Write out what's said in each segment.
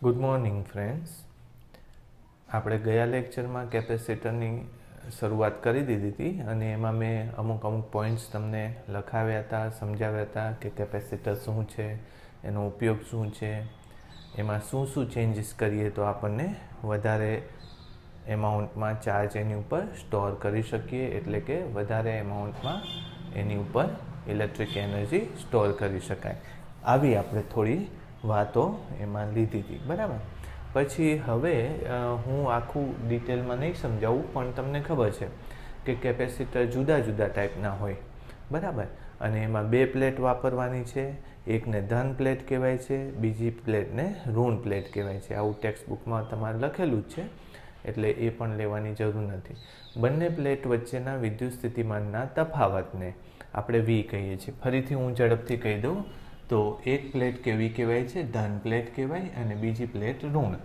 Good morning friends. આપણે ગયા લેક્ચરમાં કેપેસિટરની શરૂઆત કરી દીધી હતી અને એમાં મેં અમુક પોઈન્ટ્સ તમને લખાવ્યા હતા, સમજાવ્યા હતા કે કેપેસિટર શું છે, એનો ઉપયોગ શું છે, એમાં શું શું ચેન્જીસ કરીએ તો આપણને વધારે એમાઉન્ટમાં ચાર્જ એની ઉપર સ્ટોર કરી શકીએ, એટલે કે વધારે એમાઉન્ટમાં એની ઉપર ઇલેક્ટ્રિક એનર્જી સ્ટોર કરી શકાય. આવી આપણે થોડી વાતો એમાં લીધી હતી, બરાબર. પછી હવે હું આખું ડિટેલમાં નહીં સમજાવું, પણ તમને ખબર છે કે કેપેસિટર જુદા જુદા ટાઈપના હોય, બરાબર. અને એમાં બે પ્લેટ વાપરવાની છે, એકને ધન પ્લેટ કહેવાય છે, બીજી પ્લેટને ઋણ પ્લેટ કહેવાય છે. આવું ટેક્સ્ટ બુકમાં તમારે લખેલું જ છે, એટલે એ પણ લેવાની જરૂર નથી. બંને પ્લેટ વચ્ચેના વિદ્યુત સ્થિતિમાનના તફાવતને આપણે વી કહીએ છીએ. ફરીથી હું ઝડપથી કહી દઉં તો એક પ્લેટ કેવી કહેવાય છે? ધન પ્લેટ કહેવાય, અને બીજી પ્લેટ ઋણ.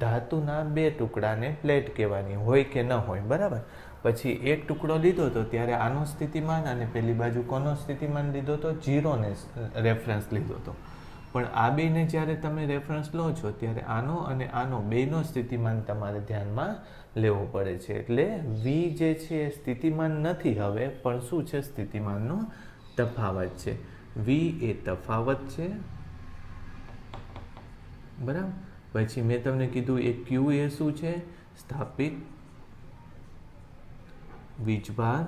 ધાતુના બે ટુકડાને પ્લેટ કહેવાની હોય કે ન હોય, બરાબર. પછી એક ટુકડો લીધો તો ત્યારે આનો સ્થિતિમાન અને પેલી બાજુ કોનો સ્થિતિમાન લીધો તો? ઝીરોને રેફરન્સ લીધો હતો. પણ આ બેને જ્યારે તમે રેફરન્સ લો છો ત્યારે આનો અને આનો બેનો સ્થિતિમાન તમારે ધ્યાનમાં લેવો પડે છે. એટલે વી જે છે એ સ્થિતિમાન નથી હવે, પણ શું છે? સ્થિતિમાનનો તફાવત છે. વી એ તફાવત છે, બરાબર. પછી મેં તમને કીધું એ ક્યુ એ શું છે? સ્થાપિત વીજભાર.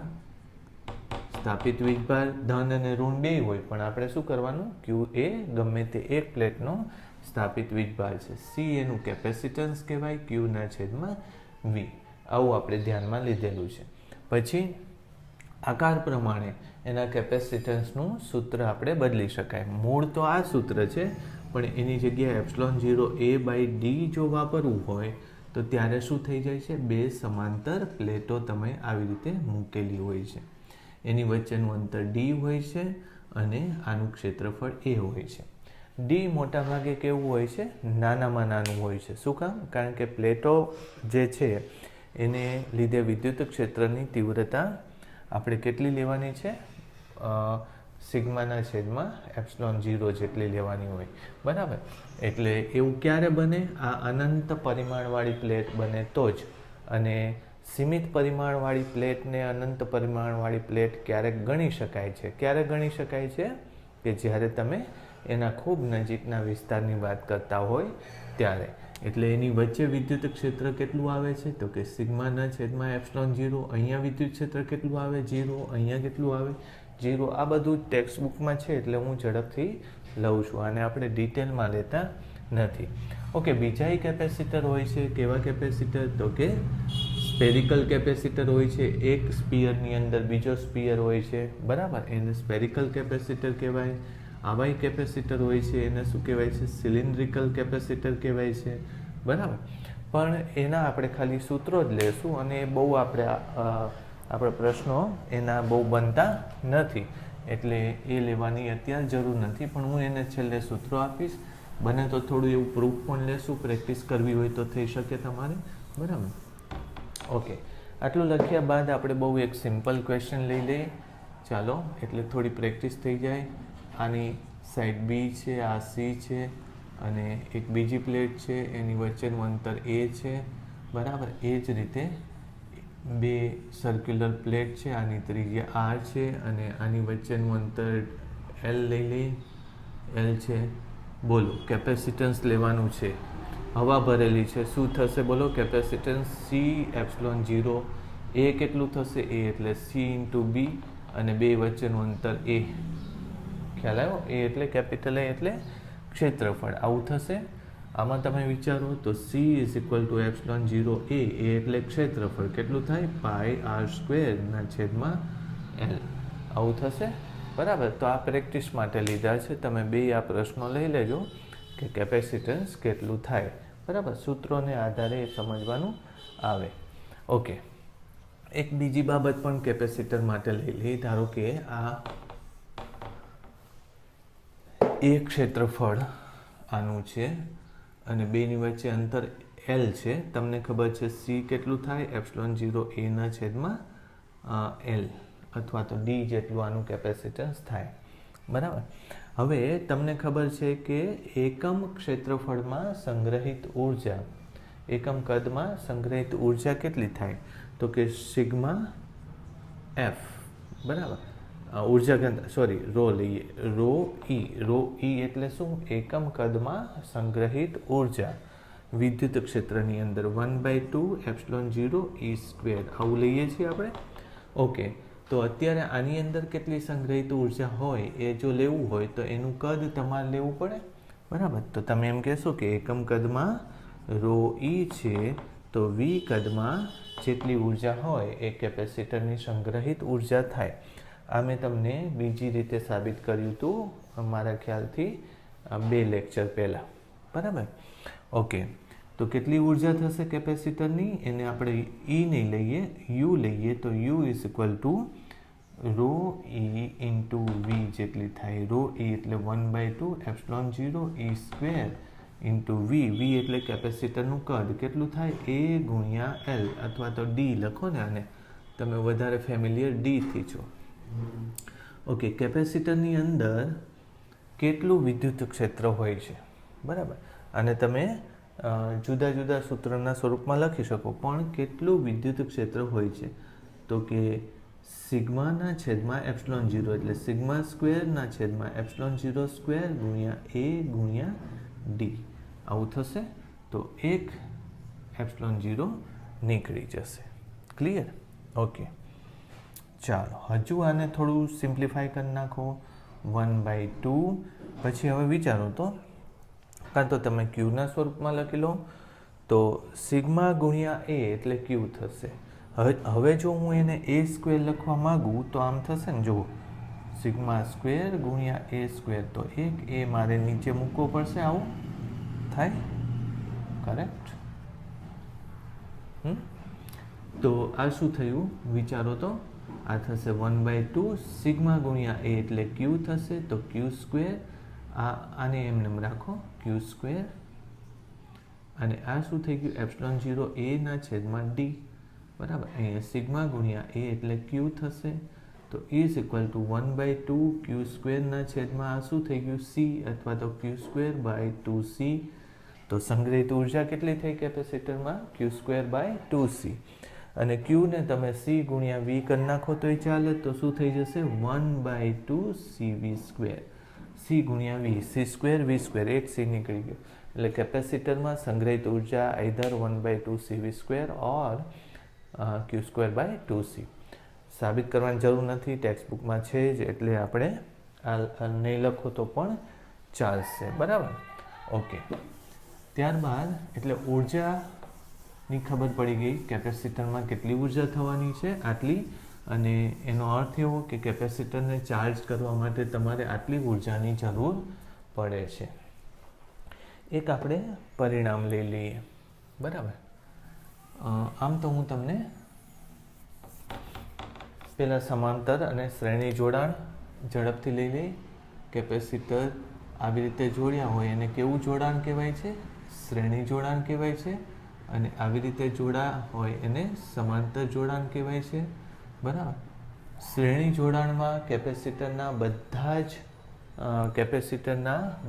સ્થાપિત વીજભાર ધન અને ઋણ બે હોય, પણ આપણે શું કરવાનું? ક્યુ એ ગમે તે એક પ્લેટનો સ્થાપિત વીજભાર છે. સી એનું કેપેસિટન્સ કહેવાય, ક્યુના છેદમાં વી. આવું આપણે ધ્યાનમાં લીધેલું છે. પછી આકાર પ્રમાણે એના કેપેસિટન્સનું સૂત્ર આપણે બદલી શકાય. મૂળ તો આ સૂત્ર છે, પણ એની જગ્યાએ એપ્સિલોન 0 a બાય ડી જો વાપરવું હોય તો ત્યારે શું થઈ જાય છે? બે સમાંતર પ્લેટો તમે આવી રીતે મૂકેલી હોય છે, એની વચ્ચેનું અંતર ડી હોય છે અને આનું ક્ષેત્રફળ એ હોય છે. ડી મોટા ભાગે કેવું હોય છે? નાનામાં નાનું હોય છે. શું કામ? કારણ કે પ્લેટો જે છે એને લીધે વિદ્યુત ક્ષેત્રની તીવ્રતા આપણે કેટલી લેવાની છે? સિગ્માના છેદમાં એપ્સિલોન 0 જેટલી લેવાની હોય, બરાબર. એટલે એવું ક્યારે બને? આ અનંત પરિમાણવાળી પ્લેટ બને તો જ. અને સીમિત પરિમાણવાળી પ્લેટને અનંત પરિમાણવાળી પ્લેટ ક્યારેક ગણી શકાય છે. ક્યારે ગણી શકાય છે? કે જ્યારે તમે એના ખૂબ નજીકના વિસ્તારની વાત કરતા હોય ત્યારે. એટલે એની વચ્ચે વિદ્યુત ક્ષેત્ર કેટલું આવે છે? તો કે સિગ્માના છેદમાં એપ્સિલોન 0. અહીંયા વિદ્યુત ક્ષેત્ર કેટલું આવે? 0. અહીંયા કેટલું આવે? 0. આ બધું ટેક્સ્ટ બુકમાં છે, એટલે હું ઝડપથી લઉં છું, આને આપણે ડિટેલમાં લેતા નથી. ઓકે. બીજા કેપેસિટર હોય છે. કેવા કેપેસિટર? તો કે સ્પેરિકલ કેપેસિટર હોય છે. એક સ્પિયરની અંદર બીજો સ્પિયર હોય છે, બરાબર. એને સ્પેરિકલ કેપેસિટર કહેવાય. આવા કેપેસિટર હોય છે, એને શું કહેવાય છે? સિલિન્ડ્રિકલ કેપેસિટર કહેવાય છે, બરાબર. પણ એના આપણે ખાલી સૂત્રો જ લેશું, અને એ બહુ આપણે પ્રશ્નો એના બહુ બનતા નથી, એટલે એ લેવાની અત્યારે જરૂર નથી. પણ હું એને છેલ્લે સૂત્રો આપીશ. બને તો થોડું એવું પ્રૂફ પણ લેશું, પ્રેક્ટિસ કરવી હોય તો થઈ શકે તમારે, બરાબર. ઓકે. આટલું લખ્યા બાદ આપણે બહુ એક સિમ્પલ ક્વેશ્ચન લઈ લઈએ. ચાલો, એટલે થોડી પ્રેક્ટિસ થઈ જાય. આની સાઈડ બી છે, આ સી છે, અને એક બીજી પ્લેટ છે, એની વચ્ચેનું અંતર એ છે, બરાબર. એ જ રીતે બે સર્ક્યુલર પ્લેટ છે, આની ત્રિજ્યા આર છે, અને આની વચ્ચેનું અંતર એલ લઈ લઈએ. એલ છે. બોલો, કેપેસિટન્સ લેવાનું છે. હવા ભરેલી છે. શું થશે? બોલો, કેપેસિટન્સ સી એપ્સિલોન 0. એ કેટલું થશે? એ એટલે સી ઇન્ટુ બી, અને બે વચ્ચેનું અંતર એ. ખ્યાલ આવ્યો? એ એટલે કેપિટલ એ એટલે ક્ષેત્રફળ. આવું થશે. આમાં તમે વિચારો તો she is equal two epsilon 0 એ એટલે ક્ષેત્રફળ કેટલું થાય? પાઈ આર સ્ક્વેરના છેદમાં એલ. આવું થશે, બરાબર. તો આ પ્રેક્ટિસ માટે લીધા છે. તમે બે આ પ્રશ્નો લઈ લેજો કે કેપેસિટન્સ કેટલું થાય, બરાબર. સૂત્રોને આધારે એ સમજવાનું આવે. ઓકે. એક બીજી બાબત પણ કેપેસિટર માટે લઈ લઈએ. ધારો કે આ એક ક્ષેત્રફળ આનું છે, અને બેની વચ્ચે અંતર એલ છે. તમને ખબર છે સી કેટલું થાય? એપ્સિલોન 0 એના છેદમાં એલ, અથવા તો ડી જેટલું આનું કેપેસિટન્સ થાય, બરાબર. હવે તમને ખબર છે કે એકમ ક્ષેત્રફળમાં સંગ્રહિત ઉર્જા, એકમ કદમાં સંગ્રહિત ઉર્જા કેટલી થાય? તો કે સિગ્મા એફ, બરાબર. ઉર્જા ઘનતા, સોરી, રો લઈએ, રો ઈ એટલે શું? એકમ કદમાં સંગ્રહિત ઉર્જા વિદ્યુત ક્ષેત્રની અંદર 1/2 ε0 E², આવું લઈએ છીએ આપણે. ઓકે, તો અત્યારે આની અંદર કેટલી સંગ્રહિત ઉર્જા હોય એ જો લેવું હોય તો એનું કદ તમારે લેવું પડે, બરાબર. તો તમે એમ કહેશો કે એકમ કદમાં રો ઈ છે તો વી કદમાં જેટલી ઉર્જા હોય એ કેપેસિટરની સંગ્રહિત ઉર્જા થાય. આ મેં તમને બીજી રીતે સાબિત કર્યું હતું મારા ખ્યાલથી 2 લેક્ચર પહેલાં, બરાબર. ઓકે, તો કેટલી ઉર્જા થશે કેપેસિટરની? એને આપણે ઈ નહીં લઈએ, યુ લઈએ, તો U is equal to rho E into V જેટલી થાય. રો ઈ એટલે 1/2 ε0 E² ઇન્ટુ વી એટલે કેપેસિટરનું કદ કેટલું થાય? એ ગુણ્યા એલ, અથવા તો ડી લખો ને આને, તમે વધારે ફેમિલિયર ડીથી છો. ઓકે, કેપેસિટરની અંદર કેટલું વિદ્યુત ક્ષેત્ર હોય છે, બરાબર. અને તમે જુદા જુદા સૂત્રના સ્વરૂપમાં લખી શકો, પણ કેટલું વિદ્યુત ક્ષેત્ર હોય છે? તો કે સિગ્માના છેદમાં ε0 એટલે σ² ના છેદમાં ε0² ગુણ્યા એ ગુણ્યા ડી, આવું થશે. તો 1 ε0 નીકળી જશે. ક્લિયર? ઓકે, ચાલો હજુ આને થોડું સિમ્પ્લિફાય કરી નાખો. 1/2, પછી હવે વિચારો તો કાં તો તમે ક્યુના સ્વરૂપમાં લખી લો, તો સિગ્મા ગુણ્યા એ એટલે ક્યુ થશે. હવે જો હું એને A² લખવા માગું તો આમ થશે ને, જુઓ, σ² ગુણ્યા A², તો એક એ મારે નીચે મૂકવો પડશે, આવું થાય, કરેક્ટ? તો આ શું થયું વિચારો તો? આ થશે 1/2 સિગ્મા ગુણ્યા એ એટલે ક્યુ થશે, તો Q², આને એમને રાખો Q², અને આ શું થઈ ગયું? ε0 એ ના છેદમાં ડી, બરાબર. અહીંયા સિગ્મા ગુણ્યા એ એટલે ક્યુ થશે, તો ઇઝ ઇક્વલ ટુ 1/2 Q² ના છેદમાં આ શું થઈ ગયું? સી, અથવા તો Q²/2c. તો સંગ્રહિત ઉર્જા કેટલી થઈ કેપેસિટરમાં? Q²/2c. અને ક્યુને તમે સી ગુણ્યા વી કરી નાખો તોય ચાલે, તો શું થઈ જશે? 1/2 CV², સી ગુણ્યા વી, C² V², એક સી નીકળી ગયો. એટલે કેપેસિટરમાં સંગ્રહિત ઉર્જા આઈધર 1/2 CV² ઓર Q²/2c. સાબિત કરવાની જરૂર નથી, ટેક્સ્ટ બુકમાં છે જ, એટલે આપણે આ નહીં લખો તો પણ ચાલશે, બરાબર. ઓકે, ત્યારબાદ એટલે ઉર્જાની ખબર પડી ગઈ, કેપેસિટરમાં કેટલી ઉર્જા થવાની છે, આટલી. અને એનો અર્થ એવો કે કેપેસિટરને ચાર્જ કરવા માટે તમારે આટલી ઉર્જાની જરૂર પડે છે. એક આપણે પરિણામ લઈ લઈએ, બરાબર. આમ તો હું તમને પહેલાં સમાંતર અને શ્રેણી જોડાણ ઝડપથી લઈ લઈ. કેપેસિટર આવી રીતે જોડ્યા હોય એને કેવું જોડાણ કહેવાય છે? શ્રેણી જોડાણ કહેવાય છે. અને આવી રીતે જોડા હોય એને સમાંતર જોડાણ કહેવાય છે, બરાબર. શ્રેણી જોડાણમાં કેપેસિટરના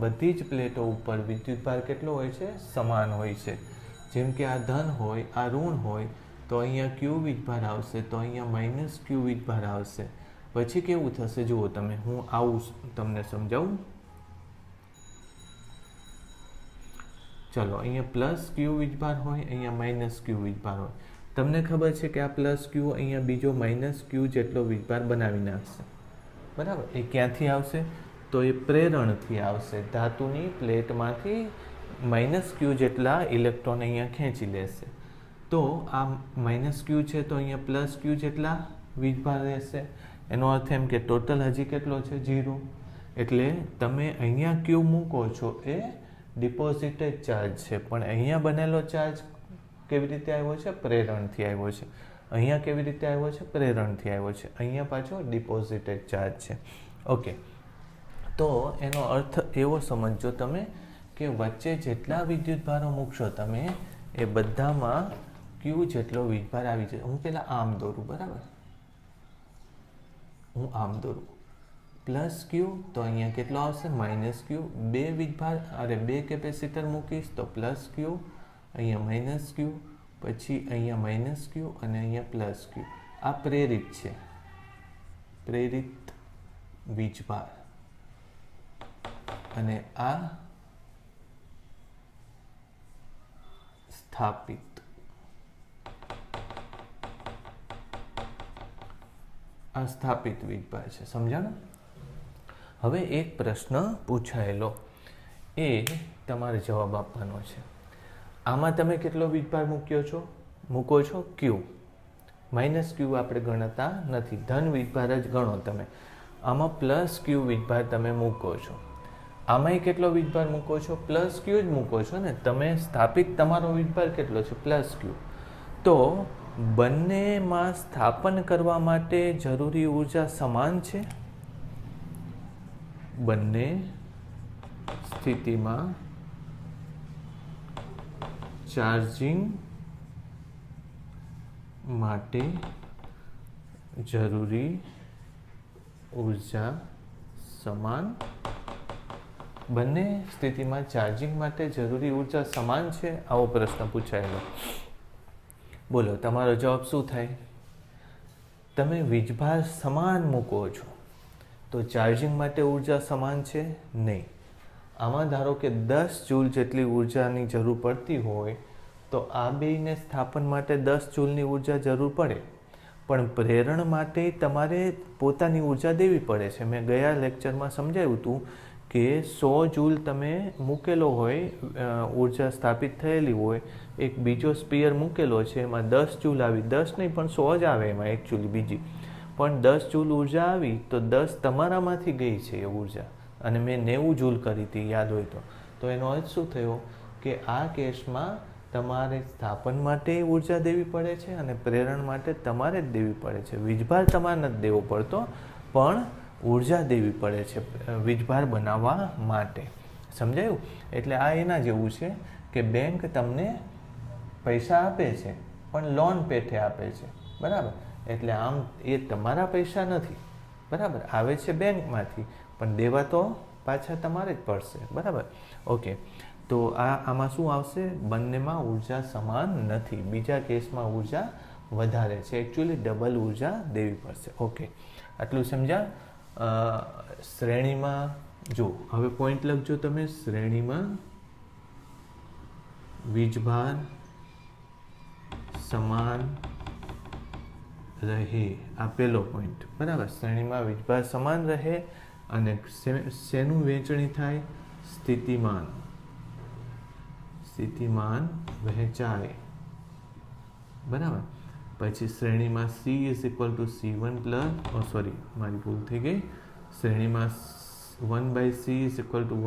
બધી જ પ્લેટો ઉપર વિદ્યુતભાર કેટલો હોય છે? સમાન હોય છે. જેમ કે આ ધન હોય, આ ઋણ હોય, તો અહીંયા ક્યુ વીજભાર આવશે, તો અહીંયા માઇનસ ક્યુ વીજભાર આવશે. પછી કેવું થશે જુઓ તમે, હું આવું તમને સમજાવું. ચલો, અહીંયા પ્લસ ક્યુ વીજભાર હોય, અહીંયા માઇનસ ક્યુ વીજભાર હોય. તમને ખબર છે કે આ પ્લસ ક્યુ અહીંયા બીજો માઇનસ ક્યુ જેટલો વીજભાર બનાવી નાખશે, બરાબર. એ ક્યાંથી આવશે? તો એ પ્રેરણથી આવશે. ધાતુની પ્લેટમાંથી માઇનસ ક્યુ જેટલા ઇલેક્ટ્રોન અહીંયા ખેંચી લેશે. તો આ માઇનસ ક્યુ છે તો અહીંયા પ્લસ ક્યુ જેટલા વીજભાર રહેશે. એનો અર્થ એમ કે ટોટલ હજી કેટલો છે? 0. એટલે તમે અહીંયા ક્યુ મૂકો છો એ ડિપોઝિટેડ ચાર્જ છે, પણ અહીંયા બનેલો ચાર્જ કેવી રીતે આવ્યો છે? પ્રેરણથી આવ્યો છે. અહીંયા કેવી રીતે આવ્યો છે? પ્રેરણથી આવ્યો છે. અહીંયા પાછો ડિપોઝિટેડ ચાર્જ છે. ઓકે, તો એનો અર્થ એવો સમજજો તમે કે વચ્ચે જેટલા વિદ્યુતભારો મૂકશો તમે એ બધામાં ક્યુ જેટલો વીજભાર આવી જાય. હું પહેલાં આમ દોરું, બરાબર. હું આમ દોરું, પ્લસ ક્યુ તો અહીંયા કેટલો આવશે માઇનસ ક્યુ. બે વીજભાર અરે બે કેપેસિટર મૂકીશ તો પ્લસ ક્યુ, અહીંયા માઇનસ ક્યુ, પછી અહીંયા માઇનસ ક્યુ અને અહીંયા પ્લસ ક્યુ. આ પ્રેરિત છે, પ્રેરિત વીજભાર. અને આ સ્થાપિત. આ સ્થાપિત વીજભાર છે. સમજાણું? હવે એક પ્રશ્ન પૂછાયેલો, એ તમારે જવાબ આપવાનો છે. આમાં તમે કેટલો વીજભાર મૂકો છો ક્યુ. માઇનસ ક્યુ આપણે ગણતા નથી, ધન વીજભાર જ ગણો તમે. આમાં પ્લસ ક્યુ વીજભાર તમે મૂકો છો. આમાંય કેટલો વીજભાર મૂકો છો? પ્લસ ક્યુ જ મૂકો છો ને તમે. સ્થાપિત તમારો વીજભાર કેટલો છે? પ્લસ ક્યુ. તો બંનેમાં સ્થાપન કરવા માટે જરૂરી ઉર્જા સમાન છે. બંને સ્થિતિમાં ચાર્જિંગ માટે જરૂરી ઉર્જા સમાન. બંને સ્થિતિમાં ચાર્જિંગ માટે જરૂરી ઉર્જા સમાન છે, આવો પ્રશ્ન પૂછાયેલો. બોલો તમારો જવાબ શું થાય? તમે વીજભાર સમાન મૂકો છો તો ચાર્જિંગ માટે ઉર્જા સમાન છે? નહીં. આમાં ધારો કે 10 જૂલ જેટલી ઉર્જાની જરૂર પડતી હોય તો આ બેયને સ્થાપન માટે 10 જૂલની ઉર્જા જરૂર પડે, પણ પ્રેરણ માટે તમારે પોતાની ઉર્જા દેવી પડે છે. મેં ગયા લેક્ચરમાં સમજાવ્યું હતું કે 100 જૂલ તમે મૂકેલો હોય, ઉર્જા સ્થાપિત થયેલી હોય, એક બીજો સ્પીયર મૂકેલો છે, એમાં 10 જૂલ આવી, 10 નહીં પણ 100 જ આવે એમાં એકચ્યુઅલી બીજી, પણ 10 જૂલ ઉર્જા આવી તો 10 તમારામાંથી ગઈ છે એ ઉર્જા, અને મેં 90 જૂલ કરી હતી યાદ હોય તો એનો અર્થ શું થયો કે આ કેસમાં તમારે સ્થાપન માટે ઉર્જા દેવી પડે છે અને પ્રેરણ માટે તમારે જ દેવી પડે છે. વીજભાર તમારે નથી દેવો પડતો, પણ ઉર્જા દેવી પડે છે વીજભાર બનાવવા માટે. સમજાયું? એટલે આ એના જેવું છે કે બેંક તમને પૈસા આપે છે પણ લોન પેટે આપે છે, બરાબર? એટલે આમ એ તમારા પૈસા નથી, બરાબર? આવે છે બેંકમાંથી પણ દેવા તો પાછા તમારે જ પડશે, બરાબર? ઓકે, તો આમાં શું આવશે? બંનેમાં ઉર્જા સમાન નથી. બીજા કેસમાં ઉર્જા વધારે છે, એકચ્યુઅલી ડબલ ઉર્જા દેવી પડશે. ઓકે, આટલું સમજ્યા? શ્રેણીમાં જો હવે પોઈન્ટ લખજો તમે. શ્રેણીમાં વીજભાર સમાન રહે, આ પહેલો પોઈન્ટ, બરાબર? શ્રેણીમાં વીજભાર સમાન રહે અને શેનું વહેંચણી થાય? સ્થિતિમાન વહેંચાય, બરાબર? પછી શ્રેણીમાં C = C1 પ્લસ, મારી ભૂલ થઈ ગઈ. શ્રેણીમાં 1/C =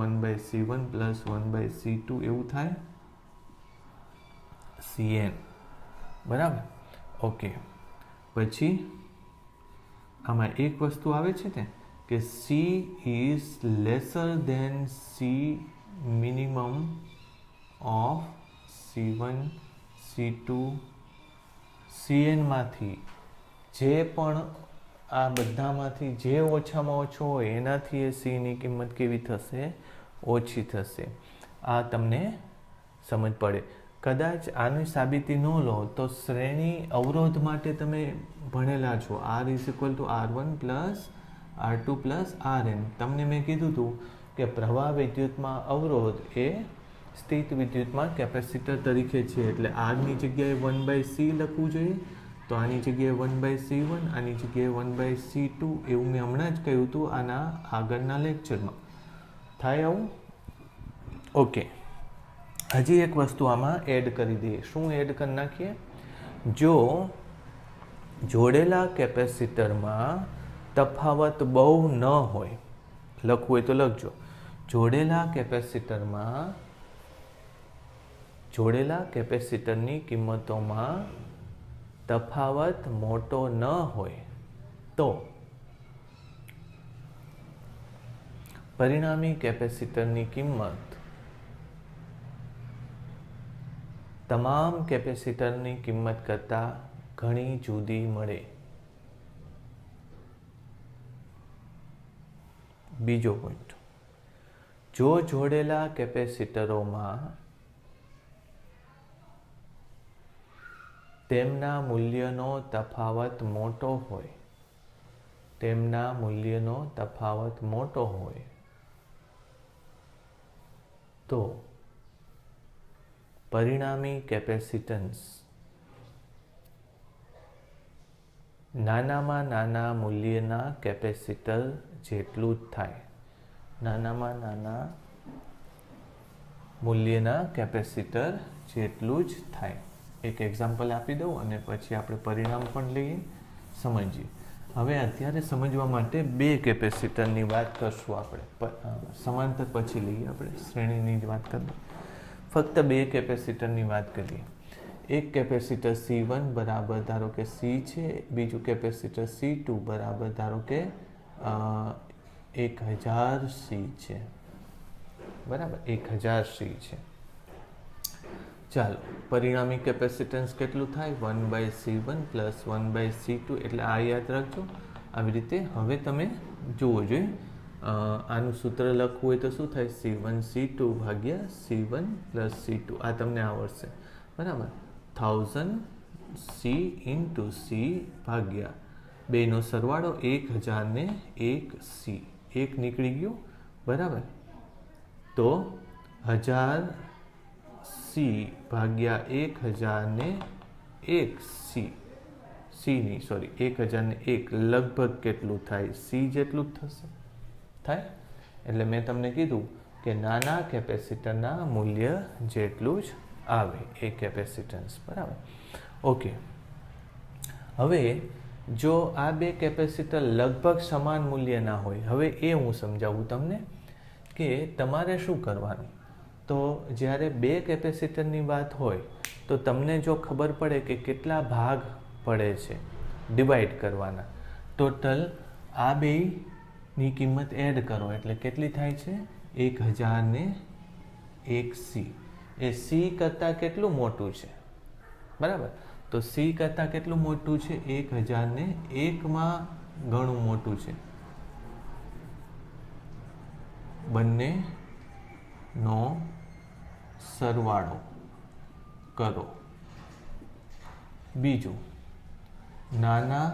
1/C1 પ્લસ 1/C2 એવું થાય, Cn, બરાબર? ઓકે, પછી આમાં એક વસ્તુ આવે છે ને કે C is lesser than C minimum of C1 C2 Cn માંથી જે પણ આ બધામાંથી જે ઓછામાં ઓછો હોય એનાથી એ Cની કિંમત કેવી થશે? ઓછી થશે. આ તમને સમજ પડે. કદાચ આની સાબિતી ન લો તો શ્રેણી અવરોધ માટે તમે ભણેલા છો, R = R1 plus R2 plus Rn. તમને મેં કીધું હતું કે પ્રવાહ વિદ્યુતમાં અવરોધ એ સ્થિત વિદ્યુતમાં કેપેસિટર તરીકે છે, એટલે આરની જગ્યાએ 1/C લખવું જોઈએ, તો આની જગ્યાએ 1/C1, આની જગ્યાએ 1/C2, એવું મેં હમણાં જ કહ્યું હતું આના આગળના લેક્ચરમાં. થાય આવું? ઓકે, હજી એક વસ્તુ આમાં એડ કરી દઈએ. શું એડ કરી નાખીએ? જો જોડેલા કેપેસિટરમાં તફાવત બહુ ન હોય, લખવું હોય તો લખજો. જોડેલા કેપેસિટરની કિંમતોમાં તફાવત મોટો ન હોય તો પરિણામી કેપેસિટરની કિંમત તમામ કેપેસિટરની કિંમત કરતાં ઘણી જુદી મળે. બીજો પોઈન્ટ, જો જોડેલા કેપેસિટરોમાં તેમના મૂલ્યનો તફાવત મોટો હોય, તેમના મૂલ્યનો તફાવત મોટો હોય તો પરિણામી કેપેસિટન્સ નાનામાં નાના મૂલ્યના કેપેસિટર જેટલું જ થાય, નાનામાં નાના મૂલ્યના કેપેસિટર જેટલું જ થાય. એક એક્ઝામ્પલ આપી દઉં અને પછી આપણે પરિણામ પણ લઈએ, સમજીએ. હવે અત્યારે સમજવા માટે બે કેપેસિટરની વાત કરશું આપણે, સમાંતર પછી લઈએ, આપણે શ્રેણીની જ વાત કરીએ. ફક્ત બે કેપેસિટરની વાત કરીએ. એક કેપેસિટર C1 બરાબર ધારો કે C છે, બીજું કેપેસિટર C2 બરાબર ધારો કે 1000 C છે, બરાબર 1000 C છે. ચાલો, પરિણામી કેપેસિટન્સ કેટલું થાય? 1/C1 પ્લસ 1/C2, એટલે આ યાદ રાખજો. આવી રીતે હવે તમે જુઓ જોઈએ, આનું સૂત્ર લખવું હોય તો શું થાય? C1 C2 ભાગ્યા C1 પ્લસ C2, આ તમને આવડશે, બરાબર. 1000 C ઇન્ટુ C ભાગ્યા બેનો સરવાળો 1000 ને 1 C, 1 નીકળી ગયું, બરાબર. તો 1000 C ભાગ્યા 1000 ને 1 C, ની સોરી 1000 ને 1 લગભગ કેટલું થાય? C જેટલું જ થશે, થાય. એટલે મેં તમને કીધું કે નાના કેપેસિટરના મૂલ્ય જેટલું જ આવે એ કેપેસિટન્સ, બરાબર. ઓકે, હવે જો આ બે કેપેસિટર લગભગ સમાન મૂલ્યના હોય, હવે એ હું સમજાવું તમને કે તમારે શું કરવાનું. તો જ્યારે બે કેપેસિટરની વાત હોય તો તમને જો ખબર પડે કે કેટલા ભાગ પડે છે, ડિવાઈડ કરવાના. ટોટલ આ બેની કિંમત એડ કરો એટલે કેટલી થાય છે? 1000 ને 1 C. એ C કરતાં કેટલું મોટું છે, બરાબર. તો C કરતાં કેટલું મોટું છે? 1000 ને 1માં ઘણું મોટું છે. બંનેનો સરવાળો કરો. બીજું, નાના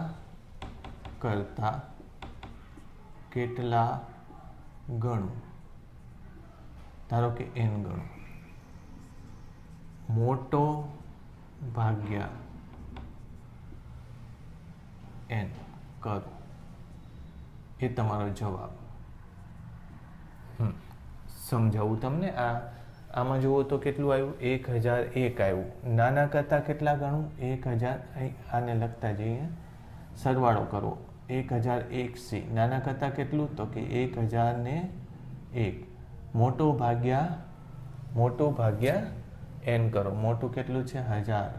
કરતાં કેટલા ગણું, ધારો કે n ગણું, મોટો ભાગ્યા n કરો. એ તમારો જવાબ. સમજાવું તમને. આમાં જુઓ તો કેટલું આવ્યું? 1001 આવ્યું. નાના કરતાં કેટલા ગણું? 1000. આને લખતા જઈએ, સરવાળો કરો. 1001 C. નાના કરતાં કેટલું? તો કે 1000 ને 1. મોટો ભાગ્યા n કરો. મોટું કેટલું છે? 1000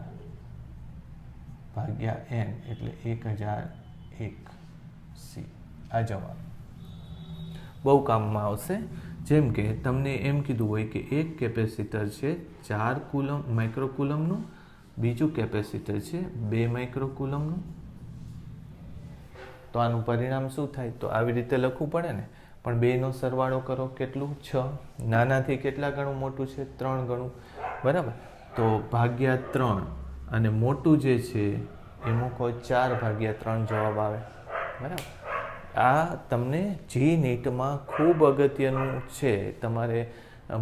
ભાગ્યા n એટલે 1001 C. આ જવાબ બહુ કામમાં આવશે. જેમ કે તમને એમ કીધું હોય કે એક કેપેસિટર છે 4 કુલમ માઇક્રોકુલમનું, બીજું કેપેસિટર છે 2 માઇક્રોકુલમનું. તો આનું પરિણામ શું થાય? તો આવી રીતે લખવું પડે ને, પણ બેનો સરવાળો કરો કેટલું? 6. નાનાથી કેટલા ગણું મોટું છે? 3 ગણું, બરાબર. તો ભાગ્યા 3, અને મોટું જે છે એ મૂકો 4 ભાગ્યા 3 જવાબ આવે, બરાબર. આ તમને જી નીટમાં ખૂબ અગત્યનું છે. તમારે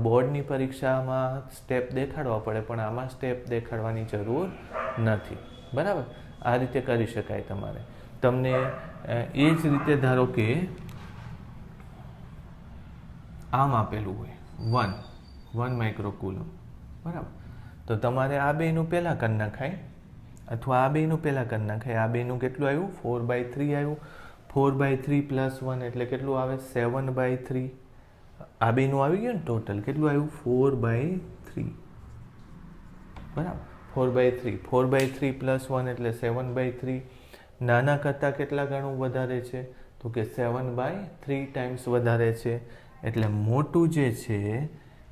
બોર્ડની પરીક્ષામાં સ્ટેપ દેખાડવા પડે, પણ આમાં સ્ટેપ દેખાડવાની જરૂર નથી, બરાબર. આ રીતે કરી શકાય. તમારે તમને એ જ રીતે ધારો કે આમ આપેલું હોય 1 માઇક્રોકુલમ, બરાબર. તો તમારે આ બેનું પહેલાં કરી નખાય, અથવા આ બેનું પહેલાં કરી નખાય. આ બેનું કેટલું આવ્યું? 4/3 આવ્યું. 4/3 પ્લસ 1 એટલે કેટલું આવે? 7/3. આ બેનું આવી ગયું ને ટોટલ કેટલું આવ્યું? 4/3, બરાબર. 4/3. 4/3 પ્લસ 1 એટલે 7/3. નાના કરતાં કેટલા ગણું વધારે છે? તો કે 7/3 ટાઈમ્સ વધારે છે. એટલે મોટું જે છે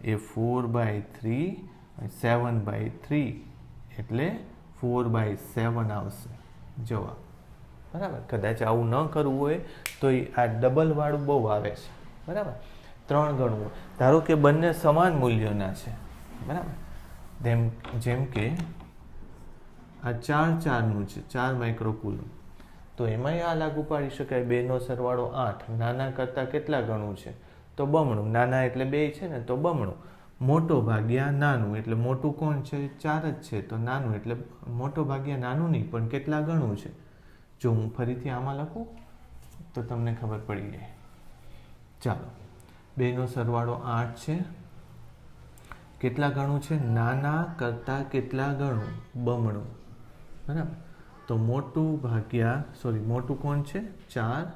એ 4/3, 7/3 એટલે 4/7 આવશે જવાબ, બરાબર. કદાચ આવું ન કરવું હોય તો આ ડબલ વાળું બહુ આવે છે, બરાબર, 3 ગણું. ધારો કે બંને સમાન મૂલ્યોના છે, બરાબર, જેમ કે આ 4 છે, 4 માઇક્રોકુલમ, તો એમાંય આ લાગુ પાડી શકાય. 2નો સરવાળો 8, નાના કરતાં કેટલા ગણું છે? તો બમણું. નાના એટલે 2 છે ને, તો બમણું. મોટો ભાગ્યા નાનું, એટલે મોટું કોણ છે? 4 જ છે, તો નાનું એટલે મોટો ભાગ્યા નાનું નહીં, પણ કેટલા ગણું છે? જો હું ફરીથી આમાં લખું તો તમને ખબર પડી જાય. ચાલો, 2નો સરવાળો 8 છે, કેટલા ગણું છે? નાના કરતાં કેટલા ગણું? બમણું. બરાબર, તો મોટું કોણ છે? 4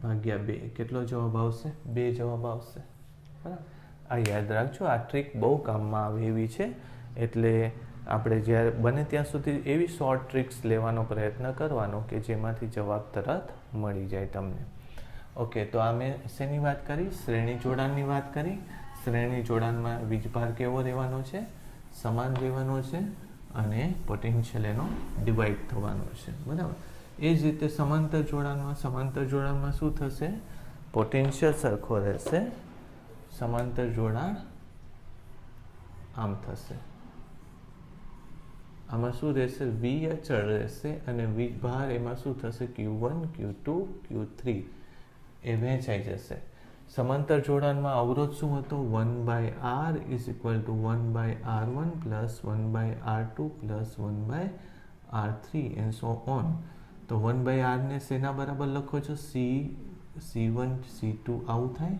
ભાગ્યા 2. કેટલો જવાબ આવશે? 2 જવાબ આવશે. બરાબર, આ યાદ રાખજો. આ ટ્રીક બહુ કામમાં આવે એવી છે, એટલે આપણે જ્યારે બને ત્યાં સુધી એવી શોર્ટ ટ્રિક્સ લેવાનો પ્રયત્ન કરવાનો કે જેમાંથી જવાબ તરત મળી જાય તમને. ઓકે, તો આ મેં શેની વાત કરી? શ્રેણી જોડાણની વાત કરી. શ્રેણી જોડાણમાં વીજભાર કેવો રહેવાનો છે? સમાન રહેવાનો છે, અને પોટેન્શિયલ એનો ડિવાઈડ થવાનો છે. બરાબર, એ જ રીતે સમાંતર જોડાણમાં શું થશે? પોટેન્શિયલ સરખો રહેશે. સમાંતર જોડાણ આમ થશે. આમાં શું રહેશે? વી અચળ રહેશે, અને વીજભાર એમાં શું થશે? Q1, Q2, Q3 એ વહેંચાઈ જશે. સમાંતર જોડાણમાં અવરોધ શું હતો? 1/r is equal two 1/r1 plus 1/r2 plus 1/r3 and so on. તો 1/r ને શેના બરાબર લખો છો? C1 C2 આવું થાય.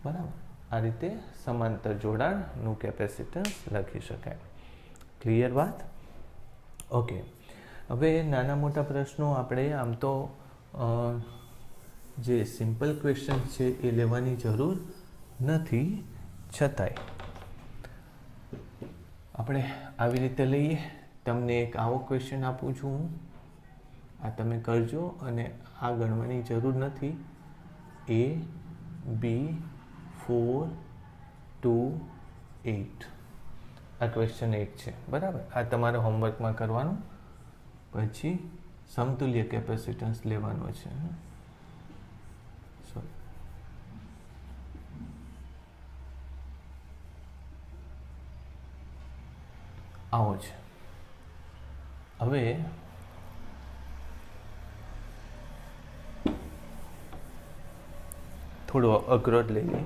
બરાબર, આ રીતે સમાંતર જોડાણનું કેપેસિટન્સ લખી શકાય. ક્લિયર વાત? ઓકે, હવે નાના મોટા પ્રશ્નો આપણે આમ તો જે સિમ્પલ ક્વેશ્ચન છે એ લેવાની જરૂર નથી, છતાંય આપણે આવી રીતે લઈએ. તમને એક આવો ક્વેશ્ચન આપું છું હું, આ તમે કરજો, અને આ ગણવાની જરૂર નથી. A, B, 4, 2, 8 આ ક્વેશ્ચન 1 છે. બરાબર, આ તમારે હોમવર્કમાં કરવાનું. પછી સમતુલ્ય કેપેસિટન્સ લેવાનો છે. આવો છે. હવે થોડો અઘરો જ લઈએ.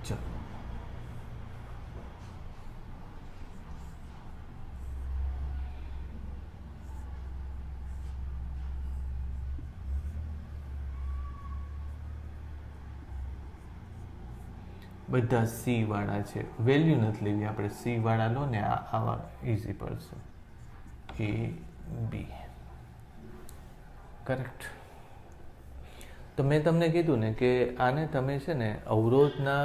ચલો, બધા સી વાળા છે. વેલ્યુ નથી લેવી આપણે, સી વાળા લો ને, આવા ઇઝી પડશે. A, B, correct. તો મેં તમને કીધું ને કે આને તમે છે ને અવરોધના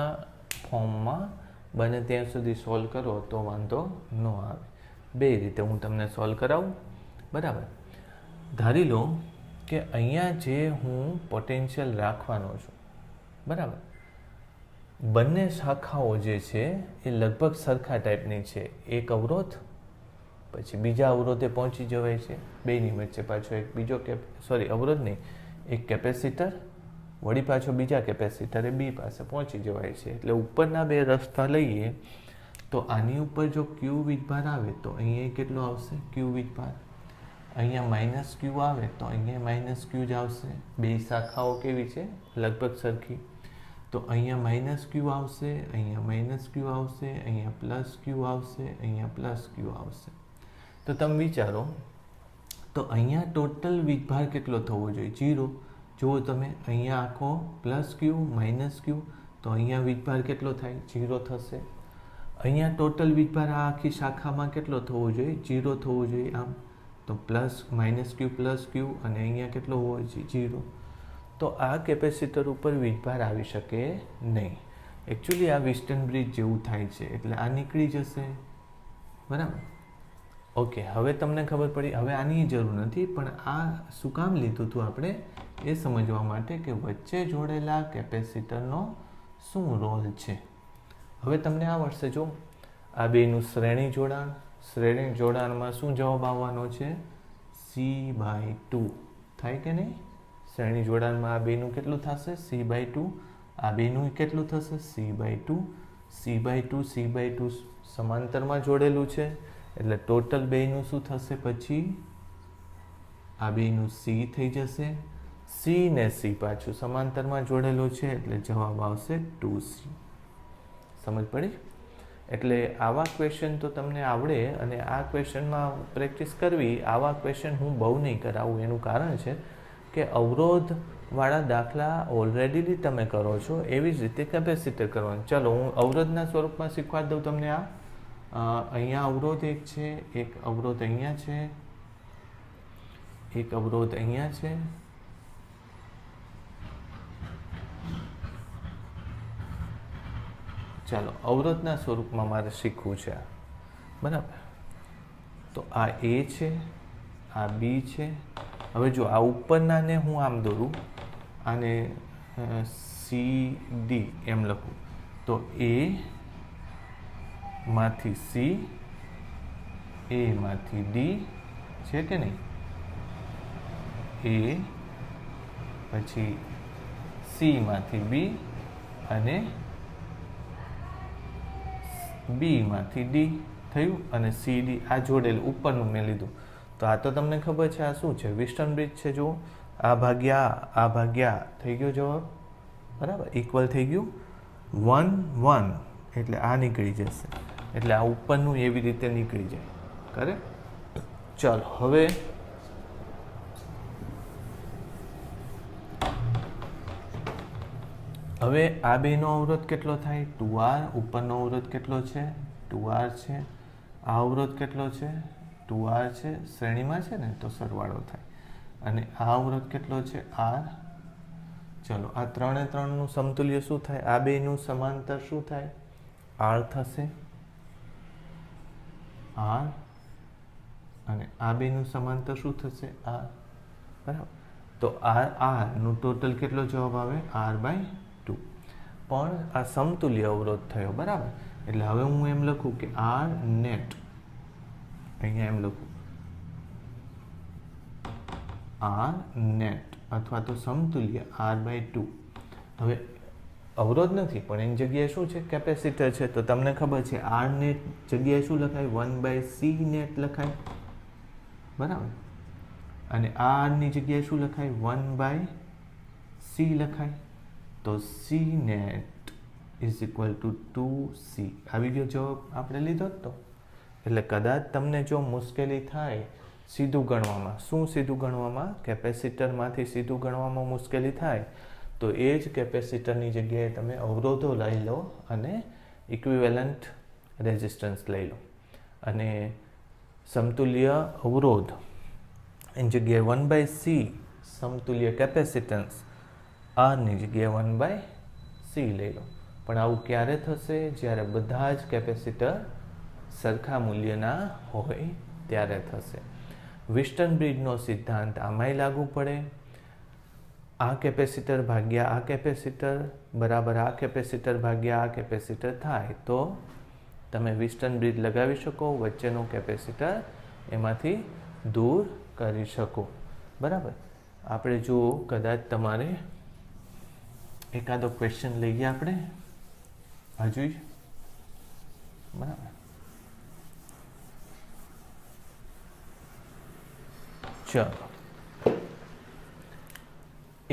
ફોર્મમાં બને ત્યાં સુધી સોલ્વ કરો તો વાંધો ન આવે. બે રીતે હું તમને સોલ્વ કરાવું. બરાબર, ધારી લો કે અહીંયા જે હું પોટેન્શિયલ રાખવાનો છું, બરાબર, બંને શાખાઓ જે છે એ લગભગ સરખા ટાઈપની છે. એક અવરોધ, પછી બીજા અવરોધે પહોંચી જવાય છે. બેની વચ્ચે પાછો એક બીજો અવરોધ નહીં, એક કેપેસિટર, વળી પાછો બીજા કેપેસિટરે બી પાસે પહોંચી જવાય છે. એટલે ઉપરના બે રસ્તા લઈએ તો આની ઉપર જો Q વીજભાર આવે તો અહીંયા કેટલો આવશે? Q વીજભાર. અહીંયા -Q આવે તો અહીંયા -Q જ આવશે. બે શાખાઓ કેવી છે? લગભગ સરખી. તો અહીંયા -Q આવશે, અહીંયા -Q આવશે, અહીંયા +Q આવશે, અહીંયા +Q આવશે. તો તમે વિચારો, તો અહીંયા ટોટલ વીજભાર કેટલો થવો જોઈએ? 0. જુઓ તમે, અહીંયા આખો +Q -Q, તો અહીંયા વીજભાર કેટલો થાય? 0 થશે. અહીંયા ટોટલ વીજભાર આ આખી શાખામાં કેટલો થવો જોઈએ? 0 થવો જોઈએ. આમ તો -Q અને અહીંયા કેટલો હોવો જોઈએ? 0. તો આ કેપેસિટર ઉપર વીજભાર આવી શકે નહીં. એકચ્યુઅલી આ વિસ્ટન બ્રિજ જેવું થાય છે, એટલે આ નીકળી જશે. બરાબર, ઓકે. હવે તમને ખબર પડી. હવે આની જરૂર નથી, પણ આ શું કામ લીધું હતું આપણે? એ સમજવા માટે કે વચ્ચે જોડેલા કેપેસિટરનો શું રોલ છે. હવે તમને આવડશે. જો આ બેનું શ્રેણી જોડાણમાં શું જવાબ આવવાનો છે? C/2 થાય કે નહીં? શ્રેણી જોડાણમાં આ બેનું કેટલું થશે? C/2. આ બેનું કેટલું થશે? C/2. C/2 સમાંતરમાં જોડેલું છે એટલે ટોટલ બેનું શું થશે? પછી આ બેનું C થઈ જશે. C ને C પાછું સમાંતરમાં જોડેલું છે એટલે જવાબ આવશે 2C. સમજ પડી? એટલે આવા ક્વેશ્ચન તો તમને આવડે, અને આ ક્વેશ્ચનમાં પ્રેક્ટિસ કરવી. આવા ક્વેશ્ચન હું બહુ નહીં કરાવું. એનું કારણ છે કે અવરોધવાળા દાખલા ઓલરેડી તમે કરો છો, એવી જ રીતે કેપેસિટર કરવાનું. ચલો હું અવરોધના સ્વરૂપમાં શીખવાડી દઉં તમને. અહીંયા અવરોધ એક છે, એક અવરોધ અહીંયા છે, એક અવરોધ અહીંયા છે, ચાલો અવરોધના સ્વરૂપમાં મારે શીખવું છે આ, બરાબર. તો આ A છે, આ B છે. હવે જો આ ઉપરનાને હું આમ દોરું, આને CD એમ લખું, તો A માંથી C, A માંથી D છે કે નહીં? A પછી C માંથી B અને B માંથી D થયું, અને CD આ જોડેલું ઉપરનું મેં લીધું. તો આ તો તમને ખબર છે આ શું છે? વિસ્ટન બ્રિજ છે. જુઓ, આ ભાગ્યા થઈ ગયો જવાબ, બરાબર, ઇક્વલ થઈ ગયું 1 1, એટલે આ નીકળી જશે. એટલે આ ઉપરનું એવી રીતે નીકળી જાય. કરેક્ટ? ચાલો હવે આ બેનો અવરોધ કેટલો થાય? 2R. ઉપરનો અવરોધ કેટલો છે? 2R છે. આ અવરોધ કેટલો છે? 2R છે. શ્રેણીમાં છે ને તો સરવાળો થાય. અને આ અવરોધ કેટલો છે? R. ચલો આ 3 એ 3નું સમતુલ્ય શું થાય? આ બેનું સમાંતર શું થાય? R થશે. R. અને આ બેનું સમાંતર શું થશે? R. બરાબર. તો R નું ટોટલ કેટલો જવાબ આવે? R/2. પણ આ સમતુલ્ય અવરોધ થયો, બરાબર. એટલે હવે હું એમ લખું કે R નેટ, અહીંયા એમ લખું R નેટ, અથવા તો સમતુલ્ય R/2. હવે અવરોધ નથી પણ એની જગ્યાએ શું છે? કેપેસિટર છે. તો તમને ખબર છે R નેટ જગ્યાએ શું લખાય? 1/C નેટ લખાય, બરાબર. અને આ R ની જગ્યાએ શું લખાય? 1/C લખાય. તો C net is equal two 2C. આવી ગયો જવાબ આપણે લીધો જ તો. એટલે કદાચ તમને જો મુશ્કેલી થાય સીધું ગણવામાં, શું સીધું ગણવામાં? કેપેસિટરમાંથી સીધું ગણવામાં મુશ્કેલી થાય તો એ જ કેપેસિટરની જગ્યાએ તમે અવરોધો લઈ લો અને ઇક્વિવેલન્ટ રેઝિસ્ટન્સ લઈ લો. અને સમતુલ્ય અવરોધ એની જગ્યાએ 1/C, સમતુલ્ય કેપેસિટન્સ આરની જગ્યાએ 1/C લઈ લો. પણ આવું ક્યારે થશે? જ્યારે બધા જ કેપેસિટર સરખા મૂલ્યના હોય ત્યારે થશે. વિસ્ટન બ્રિજનો સિદ્ધાંત આમાંય લાગુ પડે. આ કેપેસિટર ભાગ્યા આ કેપેસિટર બરાબર આ કેપેસિટર ભાગ્યા આ કેપેસિટર થાય તો તમે વિસ્ટન બ્રિજ લગાવી શકો, વચ્ચેનું કેપેસિટર એમાંથી દૂર કરી શકો, બરાબર. આપણે જો કદાચ તમારે એકાદો ક્વેશ્ચન લઈએ આપણે હજુ, બરાબર. ચાલો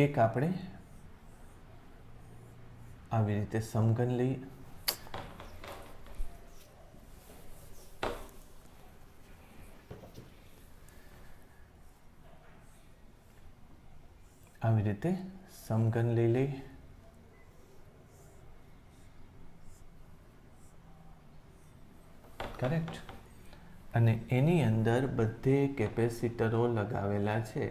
એક આપણે આવી રીતે સમઘન લઈએ. આવી રીતે સમઘન લઈ લઈએ. કરેક્ટ. અને એની અંદર બધે કેપેસિટરો લગાવેલા છે.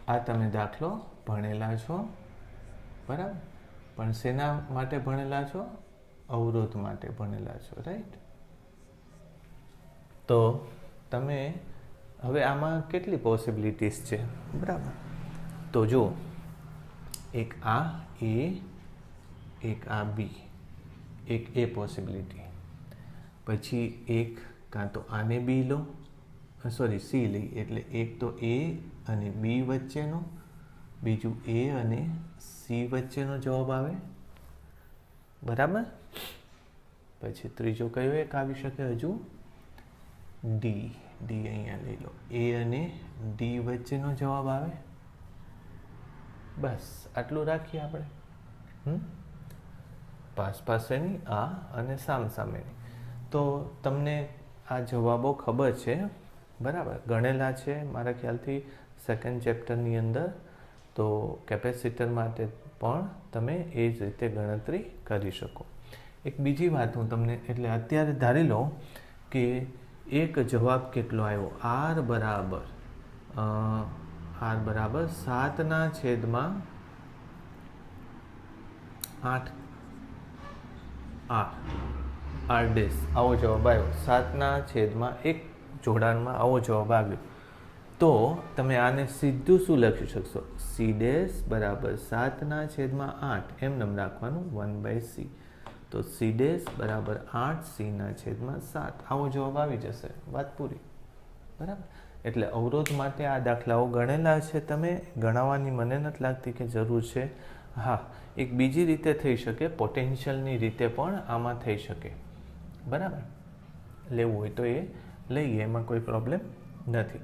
આ તમે દાખલો ભણેલા છો, બરાબર. પણ શેના માટે ભણેલા છો? અવરોધ માટે ભણેલા છો, રાઈટ. તો તમે હવે આમાં કેટલી પોસિબિલિટીઝ છે, બરાબર? તો જો એક આ એ, એક આ બી, એક એ પોસિબિલિટી, પછી એક કાં તો આને બી લો, સોરી સી લઈ, એટલે એક તો એ અને બી વચ્ચેનો, બીજું એ અને સી વચ્ચેનો જવાબ આવે, બરાબર? પછી ત્રીજો કયો એક આવી શકે હજુ? ડી. ડી અહીંયા લઈ લો, એ અને ડી વચ્ચેનો જવાબ આવે. બસ આટલું રાખીએ આપણે. પાસ પાસેની આ અને સામસામેની. તો તમને આ જવાબો ખબર છે, બરાબર? ગણેલા છે મારા ખ્યાલથી સેકન્ડ ચેપ્ટરની અંદર. તો કેપેસિટર માટે પણ તમે એ જ રીતે ગણતરી કરી શકો. એક બીજી વાત હું તમને, એટલે અત્યારે ધારી લો કે એક જવાબ કેટલો આવ્યો, આર બરાબર 7/8 આર ડેશ આવો જવાબ આવ્યો. 7/1 જોડાણમાં આવો જવાબ આવ્યો. તો તમે આને સીધું શું લખી શકશો? સી ડેશ બરાબર 7/8 એમ રાખવાનું 1/c. તો સી ડેશ બરાબર 8c/7 આવો જવાબ આવી જશે. વાત પૂરી, બરાબર? એટલે અવરોધ માટે આ દાખલાઓ ગણેલા છે. તમે ગણાવવાની મને નથી લાગતી કે જરૂર છે. હા, એક બીજી રીતે થઈ શકે, પોટેન્શિયલની રીતે પણ આમાં થઈ શકે, બરાબર? લેવું હોય તો એ લઈએ, એમાં કોઈ પ્રોબ્લેમ નથી.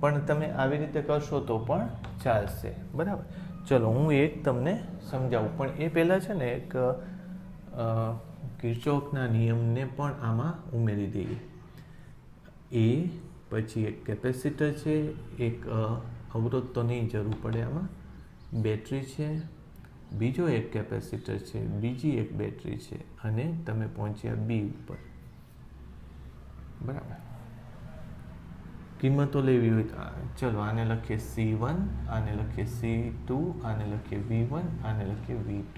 પણ તમે આવી રીતે કરશો તો પણ ચાલશે, બરાબર? ચલો હું એક તમને સમજાવું, પણ એ પહેલાં છે ને એક કિર્ચોફના નિયમને પણ આમાં ઉમેરી દઈએ. એ પછી એક કેપેસિટર છે, એક અવરોધ તો નહીં જરૂર પડે આમાં, બેટરી છે, બીજો એક કેપેસિટર છે, બીજી એક બેટરી છે, અને તમે પહોંચ્યા બી ઉપર, બરાબર? કિંમતો લેવી હોય તો ચલો આને લખીએ C1, આને લખીએ C2, આને લખીએ V1, આને લખીએ V2.